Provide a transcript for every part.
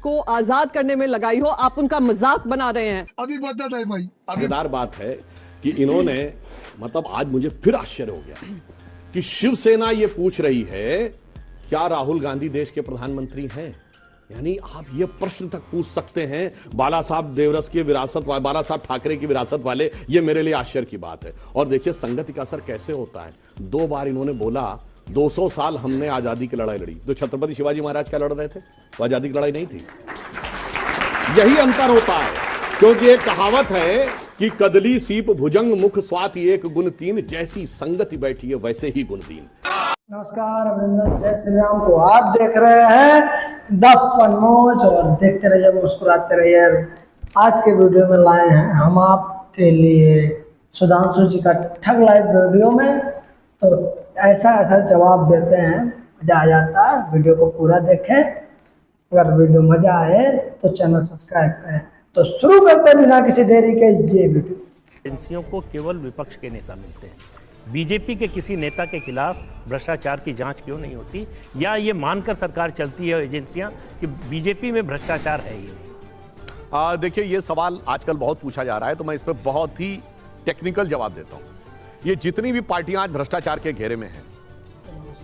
को आजाद करने में लगाई हो, आप उनका मजाक बना रहे हैं। अभी बता है भाई, मजेदार बात है कि इन्होंने मतलब आज मुझे फिर आश्चर्य हो गया कि शिवसेना ये पूछ रही है क्या राहुल गांधी देश के प्रधानमंत्री हैं। यानी आप ये प्रश्न तक पूछ सकते हैं बाला साहब देवरस की विरासत वाले, बाला साहब ठाकरे की विरासत वाले, ये मेरे लिए आश्चर्य की बात है। और देखिए संगति का असर कैसे होता है। 2 बार इन्होंने बोला 200 साल हमने आजादी की लड़ाई लड़ी। तो छत्रपति शिवाजी महाराज क्या लड़ रहे थे? तो आजादी की लड़ाई नहीं थी। यही अंतर होता है, क्योंकि एक कहावत है कि कदली सीप भुजंग मुख स्वात एक गुण तीन, जैसी संगति बैठी है वैसे ही गुण तीन। नमस्कार, अभिनंदन, जय श्री राम। तो आप देख रहे हैं द फन मौज और देखते रहिए, मुस्कुराते रहिए। आज के वीडियो में लाए हैं हम आपके लिए सुधांशु जी का ठग लाइव वीडियो में। तो ऐसा जवाब देते हैं, मजा आ जाता है। वीडियो को पूरा देखें, अगर वीडियो मजा आए तो चैनल सब्सक्राइब करें। तो शुरू करते हैं बिना किसी देरी के ये वीडियो। एजेंसियों को केवल विपक्ष के नेता मिलते हैं। बीजेपी के किसी नेता के खिलाफ भ्रष्टाचार की जांच क्यों नहीं होती, या ये मानकर सरकार चलती है एजेंसियां कि बीजेपी में भ्रष्टाचार है ही नहीं? देखिए ये सवाल आजकल बहुत पूछा जा रहा है, तो मैं इस पर बहुत ही टेक्निकल जवाब देता हूं। ये जितनी भी पार्टियां आज भ्रष्टाचार के घेरे में हैं,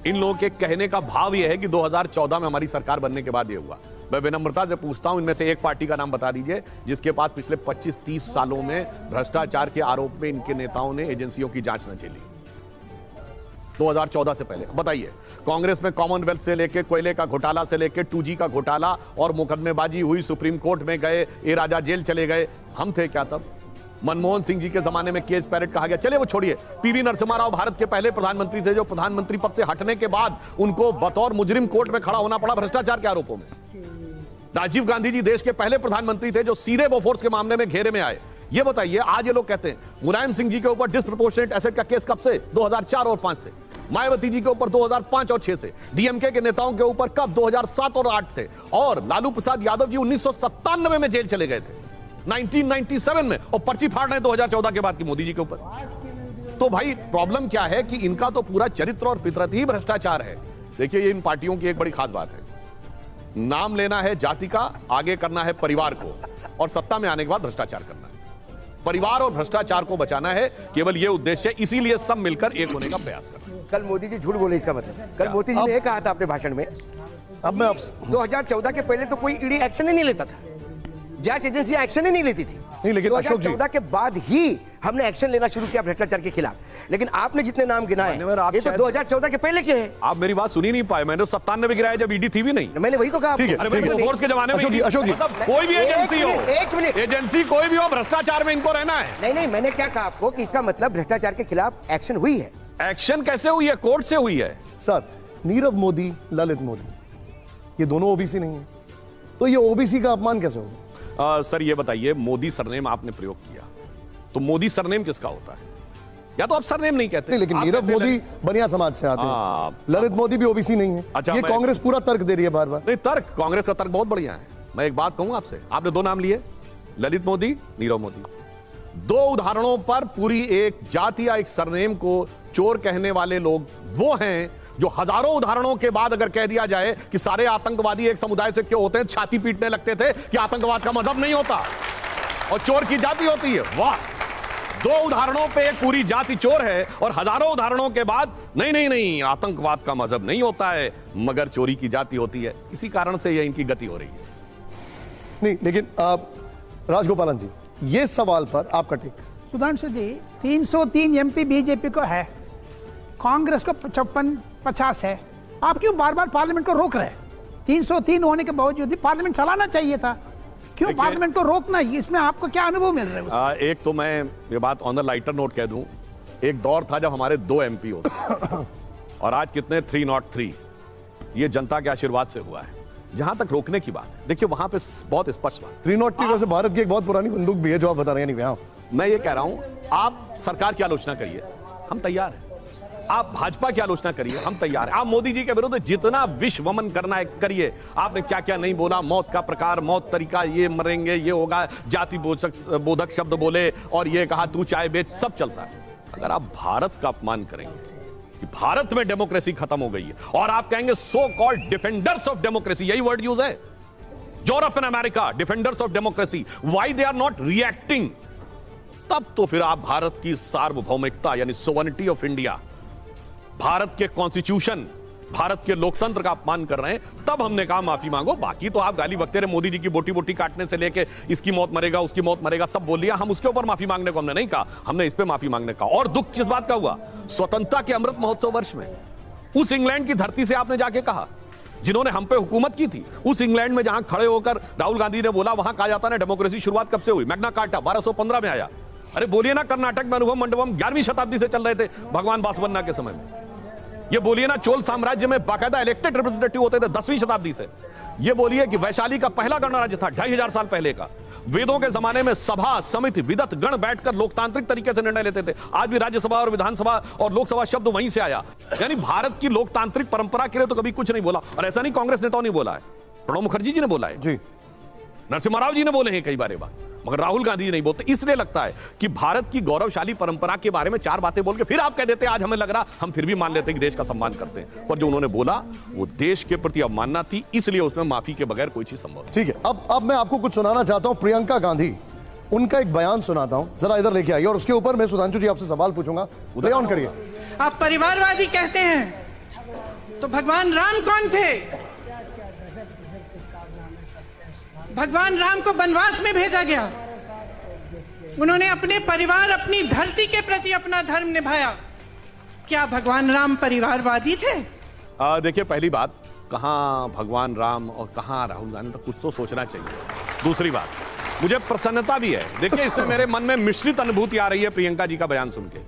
इन लोगों के कहने का भाव यह है कि 2014 में हमारी सरकार बनने के बाद ये हुआ। मैं विनम्रता से पूछता हूं, इनमें से एक पार्टी का नाम बता दीजिए जिसके पास पिछले 25-30 सालों में भ्रष्टाचार के आरोप में इनके नेताओं ने एजेंसियों की जांच न झेली 2014 से पहले। बताइए, कांग्रेस में कॉमनवेल्थ से लेके कोयले का घोटाला से लेके 2G का घोटाला और मुकदमेबाजी हुई, सुप्रीम कोर्ट में गए, ए राजा जेल चले गए। हम थे क्या तब? मनमोहन सिंह जी के जमाने में केस पैरेड कहा गया। चले वो छोड़िए, पीवी नरसिम्हा राव भारत के पहले प्रधानमंत्री थे जो प्रधानमंत्री पद से हटने के बाद उनको बतौर मुजरिम कोर्ट में खड़ा होना पड़ा भ्रष्टाचार के आरोपों में। राजीव गांधी जी देश के पहले प्रधानमंत्री थे जो सीधे बोफोर्स के मामले में घेरे में आए। ये बताइए, आज ये लोग कहते हैं मुलायम सिंह जी के ऊपर डिस्प्रपोर्शनेट एसेट का केस कब से? 2004 और 5 से। मायावती जी के ऊपर 2005 और 6 से। डीएमके के नेताओं के ऊपर कब? 2007 और 8 थे। और लालू प्रसाद यादव जी 1997 में जेल चले गए थे, 1997 में, और पर्ची फाड़ रहे 2014 के बाद की मोदी जी के ऊपर। तो भाई प्रॉब्लम क्या है कि इनका तो पूरा चरित्र और फितरत ही भ्रष्टाचार है। देखिए ये इन पार्टियों की एक बड़ी खास बात है, नाम लेना है जाति का, आगे करना है परिवार को, और सत्ता में आने के बाद भ्रष्टाचार करना है। परिवार और भ्रष्टाचार को बचाना है, केवल यह उद्देश्य है। इसीलिए सब मिलकर एक होने का प्रयास करते हैं। कल मोदी जी झूठ बोले, इसका मतलब कल मोदी जी ने ये कहा था अपने भाषण में, अब मैं 2014 के पहले तो कोई ईडी एक्शन ही नहीं लेता था, जांच एजेंसियां एक्शन ही नहीं लेती थी। नहीं, लेकिन 2014 के बाद ही हमने एक्शन लेना शुरू किया भ्रष्टाचार के खिलाफ। लेकिन आपने जितने नाम गिनाए ये तो 2014 के पहले के हैं। आप मेरी बात सुनी नहीं पाए। मैंने 97 गिराया जब ईडी थी भी नहीं। मैंने वही तो कहा। फोर्स के जमाने में मतलब कोई भी एजेंसी हो, एक मिनट, एजेंसी कोई भी हो, भ्रष्टाचार में इनको रहना है। नहीं, मैंने क्या कहा आपको कि इसका मतलब भ्रष्टाचार के खिलाफ एक्शन हुई है। एक्शन कैसे हुई है? कोर्ट से हुई है। सर, नीरव मोदी, ललित मोदी, ये दोनों ओबीसी नहीं है, तो ये ओबीसी का अपमान कैसे होगा? सर ये बताइए, मोदी सरनेम आपने प्रयोग किया, तो मोदी सरनेम किसका होता है? या तो आप सरनेम नहीं कहते। नहीं, लेकिन नीरव मोदी बनिया समाज से आते हैं, ललित मोदी भी ओबीसी नहीं है। अच्छा, ये कांग्रेस पूरा तर्क दे रही है बार बार। नहीं, तर्क, कांग्रेस का तर्क बहुत बढ़िया है। मैं एक बात कहूं आपसे, आपने 2 नाम लिए, ललित मोदी, नीरव मोदी। 2 उदाहरणों पर पूरी एक जाति या एक सरनेम को चोर कहने वाले लोग वो हैं जो हजारों उदाहरणों के बाद अगर कह दिया जाए कि सारे आतंकवादी एक समुदाय से क्यों होते हैं, छाती पीटने लगते थे कि आतंकवाद का मजहब नहीं होता और चोर की जाति होती है। वाह, 2 उदाहरणों पे एक पूरी जाति चोर है और हजारों उदाहरणों के बाद नहीं, आतंकवाद का मजहब नहीं होता है मगर चोरी की जाति होती है। इसी कारण से ये इनकी गति हो रही है। नहीं, लेकिन राजगोपालन जी, ये सवाल पर आपका टेक। सुधांशु जी, 303 एमपी बीजेपी को है, कांग्रेस को 55-50 है। आप क्यों बार बार पार्लियामेंट को रोक रहे हैं? 303 होने के बावजूद भी पार्लियामेंट चलाना चाहिए था, क्यों पार्लियामेंट को रोकना? इसमें आपको क्या अनुभव मिल रहा है? एक तो मैं ये बात ऑन द लाइटर नोट कह दूं, एक दौर था जब हमारे 2 एमपी होते और आज कितने 303। ये जनता के आशीर्वाद से हुआ है। जहां तक रोकने की बात है, देखिए वहां पे बहुत स्पष्ट बात। 303 वैसे भारत की एक बहुत पुरानी बंदूक भी है जो आप बता रहे हैं। मैं ये कह रहा हूं, आप सरकार की आलोचना करिए, हम तैयार हैं। आप भाजपा की आलोचना करिए, हम तैयार हैं। आप मोदी जी के विरुद्ध जितना विश्व वमन करना है करिए। आपने क्या क्या नहीं बोला, मौत का प्रकार, मौत तरीका, ये मरेंगे, ये होगा, जाति बोधक शब्द बोले और ये कहा तू चाय बेच, सब चलता है। अगर आप भारत का अपमान करेंगे कि भारत में डेमोक्रेसी खत्म हो गई है और आप कहेंगे so called defenders of democracy, यही वर्ड यूज है, Europe and America, defenders of democracy, why they are not reacting? तब तो फिर आप भारत की सार्वभौमिकता यानी सोवरेनिटी ऑफ इंडिया, भारत के कॉन्स्टिट्यूशन, भारत के लोकतंत्र का अपमान कर रहे हैं, तब हमने कहा माफी मांगो। बाकी तो आप गाली बकते रहे, मोदी जी की बोटी बोटी काटने से लेके इसकी मौत मरेगा, उसकी मौत मरेगा, सब बोल लिया। हम उसके ऊपर माफी मांगने को हमने नहीं कहा, हमने इस पे माफी मांगने का। और दुख किस बात का हुआ? स्वतंत्रता के अमृत महोत्सव वर्ष में उस इंग्लैंड की धरती से आपने जाके कहा, जिन्होंने हम पे हुकूमत की थी, उस इंग्लैंड में जहां खड़े होकर राहुल गांधी ने बोला, वहां कहा जाता है डेमोक्रेसी शुरुआत कब से हुई? मैग्ना कार्टा 1215 में आया। अरे बोलिए ना, कर्नाटक में अनुभव मंडपम 11वीं शताब्दी से चल रहे थे, भगवान बासवन्ना के समय में। ये बोलिए ना, चोल साम्राज्य में बाकायदा इलेक्टेड रिप्रेजेंटेटिव होते थे 10वीं शताब्दी से। ये बोलिए कि वैशाली का पहला गणराज्य था 2500 साल पहले का। वेदों के जमाने में सभा समिति विदत गण बैठकर लोकतांत्रिक तरीके से निर्णय लेते थे। आज भी राज्यसभा और विधानसभा और लोकसभा शब्द वहीं से आया। यानी भारत की लोकतांत्रिक परंपरा के लिए तो कभी कुछ नहीं बोला। और ऐसा नहीं कांग्रेस नेताओं ने बोला है, प्रणब मुखर्जी जी ने बोला है जी, नरसिम्हा राव जी ने बोले हैं कई बार बात, मगर राहुल गांधी जी नहीं बोलते। इसलिए लगता है कि भारत की गौरवशाली परंपरा के बारे में 4 बातें बोल के फिर आप कह देते हैं आज हमें लग रहा, हम फिर भी मान लेते हैं कि देश का सम्मान करते हैं। पर जो उन्होंने बोला वो देश के प्रति अवमानना थी, इसलिए उसमें माफी के बगैर कोई चीज संभव नहीं। ठीक है, अब मैं आपको कुछ सुनाना चाहता हूं। प्रियंका गांधी, उनका एक बयान सुनाता हूं, जरा इधर लेके आइए। और उसके ऊपर मैं सुधांशु जी आपसे सवाल पूछूंगा, उदय ऑन करिए। आप परिवारवादी कहते हैं तो भगवान राम कौन थे? भगवान राम को वनवास में भेजा गया, उन्होंने अपने परिवार, अपनी धरती के प्रति अपना धर्म निभाया। क्या भगवान राम परिवारवादी थे? देखिए, पहली बात, कहां भगवान राम और कहां राहुल गांधी, तो कुछ तो सोचना चाहिए। दूसरी बात, मुझे प्रसन्नता भी है। देखिए, इसमें मेरे मन में मिश्रित अनुभूति आ रही है प्रियंका जी का बयान सुन के,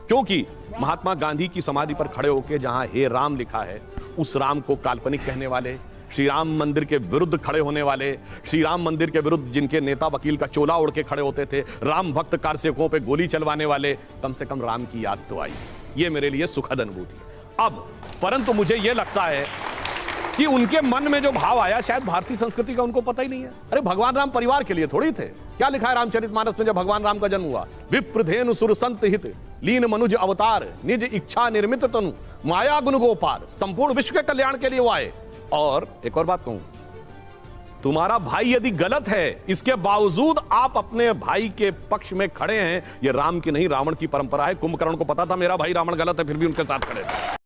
क्योंकि महात्मा गांधी की समाधि पर खड़े होकर जहां हे राम लिखा है, उस राम को काल्पनिक कहने वाले, श्री राम मंदिर के विरुद्ध खड़े होने वाले, श्री राम मंदिर के विरुद्ध जिनके नेता वकील का चोला ओढ़ के खड़े होते थे, राम भक्त कारसेवकों पे गोली चलवाने वाले, कम से कम राम की याद तो आई। ये मेरे लिए सुखद अनुभूति है। अब परंतु मुझे यह लगता है कि उनके मन में जो भाव आया, शायद भारतीय संस्कृति का उनको पता ही नहीं है। अरे भगवान राम परिवार के लिए थोड़ी थे। क्या लिखा है रामचरितमानस में जब भगवान राम का जन्म हुआ? विप्रधेनु सुर संत हित, लीन मनुज अवतार, निज इच्छा निर्मित तनु, माया गुण गोपार, संपूर्ण विश्व के कल्याण के लिए वो आए। और एक और बात कहूं, तुम्हारा भाई यदि गलत है, इसके बावजूद आप अपने भाई के पक्ष में खड़े हैं, यह राम की नहीं रावण की परंपरा है। कुंभकर्ण को पता था मेरा भाई रावण गलत है, फिर भी उनके साथ खड़े थे।